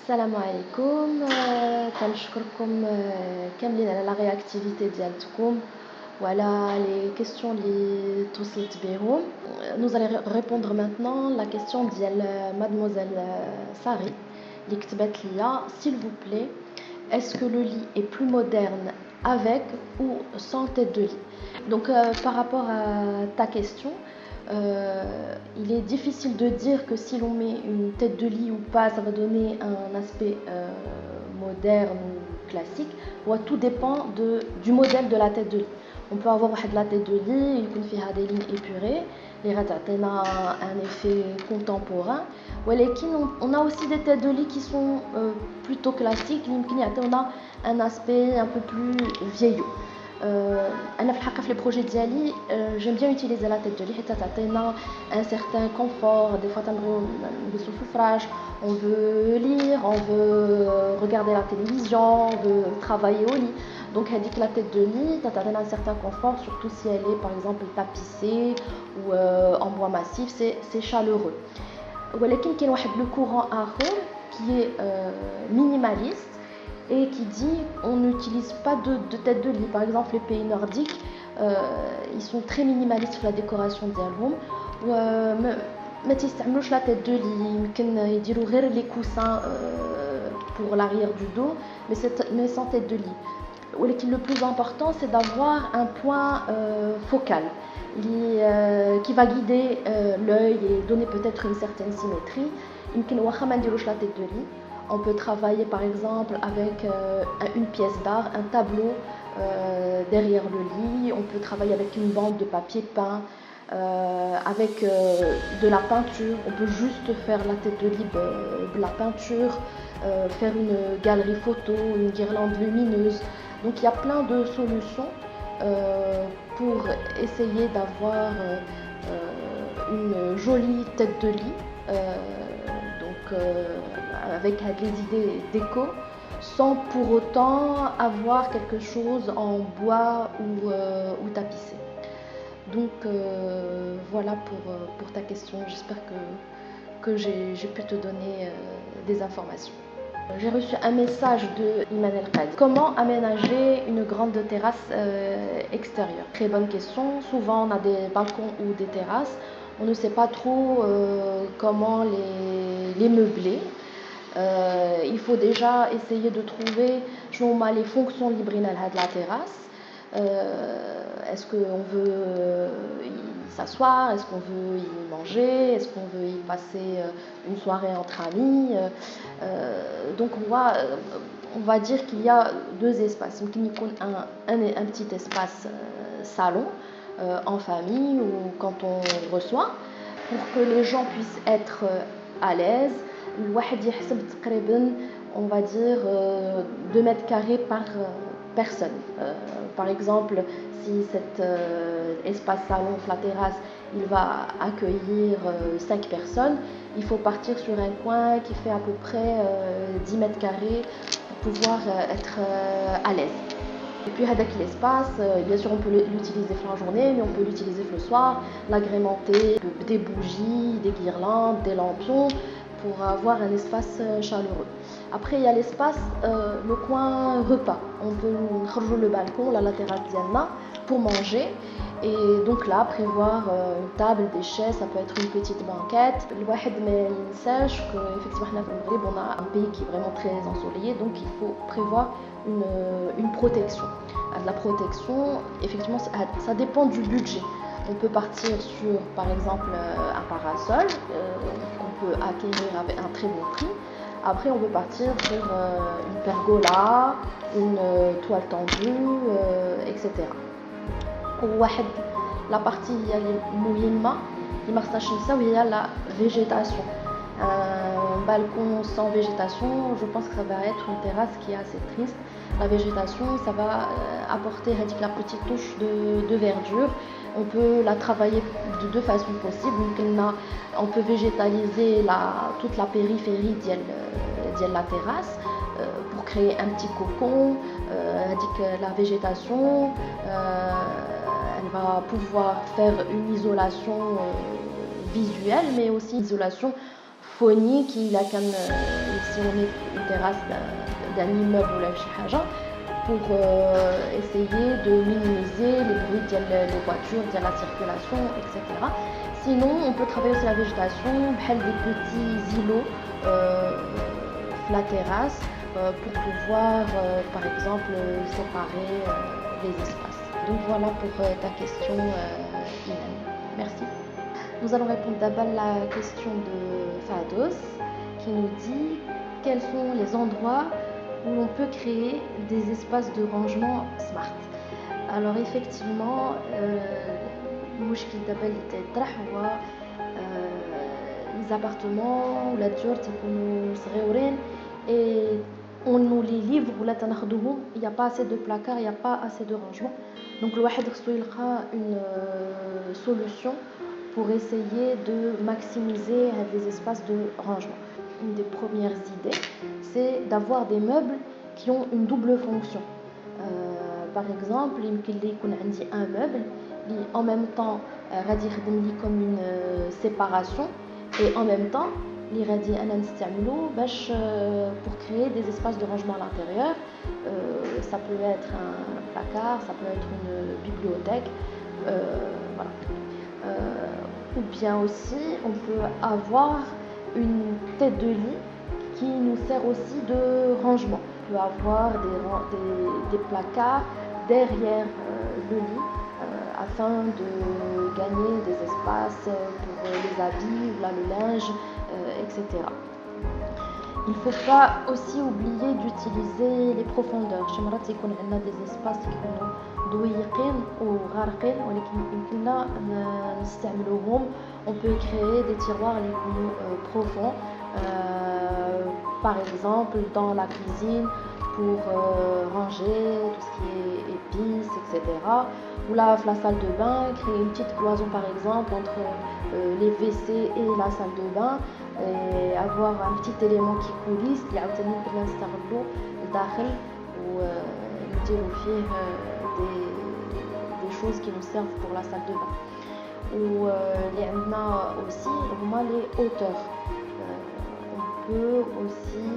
السلام عليكم. كنشكركم كاملين على لا رياكتيفيتي ديالتكم وعلى لي كيسيون اللي توصلت بهم. Nous allons répondre maintenant la question ديال mademoiselle Sari اللي كتبت ليا s'il vous plaît est-ce que le lit est plus moderne avec ou sans tête de lit. Donc par rapport à ta question, il est difficile de dire que si l'on met une tête de lit ou pas, ça va donner un aspect moderne ou classique. Ouais, tout dépend du modèle de la tête de lit. On peut avoir la tête de lit, il y a des lignes épurées, les ratatena un effet contemporain. On a aussi des têtes de lit qui sont plutôt classiques, on a un aspect un peu plus vieillot. في les projets ديالي j'aime bien utiliser la tête de lit حتى تعطينا un certain confort. Des fois نجلسوا في الفراش, on veut lire, on veut regarder la télévision, on veut travailler au lit. Donc هذيك la tête de lit تعطينا un certain confort, surtout si elle est par exemple tapissée ou en bois massif, c'est chaleureux. ولكن كاين واحد le courant آخر qui est minimaliste et qui dit on n'utilise pas de tête de lit. Par exemple, les pays nordiques, ils sont très minimalistes sur la décoration ديالهم وما تيستعملوش la tête de lit. يمكن يديروا غير les coussins pour l'arrière du dos, mais sans tête de lit. ولكن le plus important, c'est d'avoir un point focal qui va guider l'œil et donner peut-être une certaine symétrie. يمكن واخا ما نديروش la tête de lit, on peut travailler par exemple avec une pièce d'art, un tableau derrière le lit. On peut travailler avec une bande de papier peint, avec de la peinture. On peut juste faire la tête de lit de la peinture, faire une galerie photo, une guirlande lumineuse. Donc il y a plein de solutions pour essayer d'avoir une jolie tête de lit. Avec des idées déco, sans pour autant avoir quelque chose en bois ou tapissé. Donc voilà pour ta question. J'espère que j'ai pu te donner des informations. J'ai reçu un message de Iman El Qadi. Comment aménager une grande terrasse extérieure? Très bonne question. Souvent on a des balcons ou des terrasses. On ne sait pas trop comment les meubler. Il faut déjà essayer de trouver les fonctions librines de la terrasse. Est-ce qu'on veut y s'asseoir? Est-ce qu'on veut y manger? Est-ce qu'on veut y passer une soirée entre amis? Donc on va dire qu'il y a deux espaces. Donc il y a un petit espace salon en famille ou quand on reçoit, pour que les gens puissent être à l'aise. الواحد يحسب تقريبا on va dire 2 mètres carrés par personne. Par exemple, si cet espace salon, la terrasse, il va accueillir 5 personnes, il faut partir sur un coin qui fait à peu près 10 mètres carrés pour pouvoir être à l'aise. Et puis avec l'espace, bien sûr on peut l'utiliser la journée, mais on peut l'utiliser le soir, l'agrémenter des bougies, des guirlandes, des lampions, pour avoir un espace chaleureux. Après il y a l'espace, le coin repas. On peut ouvrir le balcon, la terrasse diana pour manger. Et donc là, prévoir une table, des chaises, ça peut être une petite banquette. Le واحد ما ينساش que effectivement on a un pays qui est vraiment très ensoleillé, donc il faut prévoir une protection. La protection, effectivement, ça dépend du budget. On peut partir sur, par exemple, un parasol qu'on peut acquérir avec un très bon prix. Après, on peut partir sur une pergola, une toile tendue, etc. La partie المهمة اللي ما خصناش ننساو هي la végétation. Un balcon sans végétation, je pense que ça va être une terrasse qui est assez triste. La végétation, ça va apporter la petite touche de verdure. On peut la travailler de deux façons possibles. On peut végétaliser toute la périphérie de la terrasse pour créer un petit cocon. La végétation, elle va pouvoir faire une isolation visuelle, mais aussi une isolation phonique. Il a si on met une terrasse d'un immeuble ou la chihaja, pour essayer de minimiser les bruits des voitures, de la circulation, etc. Sinon, on peut travailler aussi la végétation, des petits îlots la terrasse pour pouvoir, par exemple, séparer les espaces. Donc voilà pour ta question, Iman. Merci. Nous allons répondre d'abord à la question de Fados qui nous dit quels sont les endroits où l'on peut créer des espaces de rangement smart. Alors effectivement, المشكل دابا اللي تيطرح هو les appartements ou la ديور تيكونوا صغيورين et on nous les livre ولا تناخذوهم, il n'y a pas assez de placards, il n'y a pas assez de rangement. Donc الواحد خصو يلقى une solution pour essayer de maximiser les espaces de rangement. Une des premières idées, c'est d'avoir des meubles qui ont une double fonction. Par exemple, il y a un meuble qui en même temps comme une séparation et en même temps pour créer des espaces de rangement à l'intérieur. Ça peut être un placard, ça peut être une bibliothèque, voilà. Ou bien aussi on peut avoir une tête de lit qui nous sert aussi de rangement. On peut avoir des placards derrière le lit afin de gagner des espaces pour les habits, le linge, etc. Il ne faut pas aussi oublier d'utiliser les profondeurs. شمرات يكون عندنا des espaces qui يكونوا ضيقين وغارقين ولكن يمكننا نستعملوهم. On peut créer des tiroirs les plus profonds, par exemple dans la cuisine pour ranger tout ce qui est épices, etc. Ou là, la salle de bain, créer une petite cloison par exemple entre les WC et la salle de bain et avoir un petit élément qui coulisse اللي عاوتاني نقدروا نستغلوا الداخل ونديروا فيه des choses qui nous servent pour la salle de bain. Ou il y en a aussi les hauteurs. On peut aussi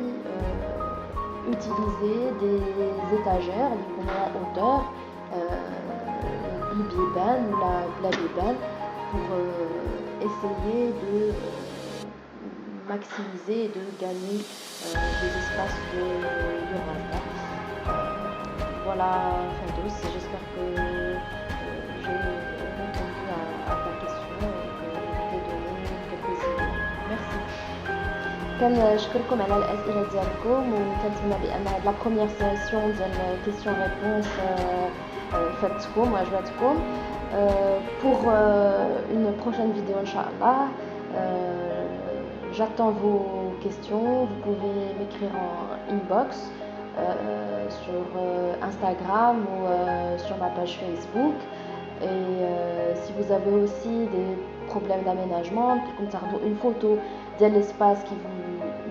utiliser des étagères en hauteur, l'ibéban ou la bébane pour essayer de maximiser et de gagner des espaces de rangement. Voilà, Fados, j'espère que j'ai répondu à ta question et que je t'ai donné quelques idées. Merci. كنشكركم على الأسئلة ديالكم وكنتمنى بأن هاد لا بروميير سيسيون ديال كيسيون ريبونس فاتتكم وعجبتكم. Pour une prochaine vidéo Inch'Allah, j'attends vos questions. Vous pouvez m'écrire en inbox sur Instagram ou sur ma page Facebook. Et si vous avez aussi des problèmes d'aménagement, une photo de l'espace qui vous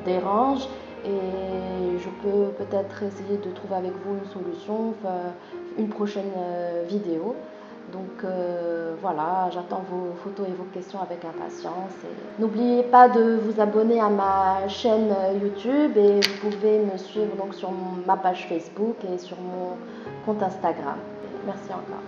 dérange et je peux peut-être essayer de trouver avec vous une solution, une prochaine vidéo. Donc voilà, j'attends vos photos et vos questions avec impatience. N'oubliez pas de vous abonner à ma chaîne YouTube et vous pouvez me suivre donc sur ma page Facebook et sur mon compte Instagram. Merci encore.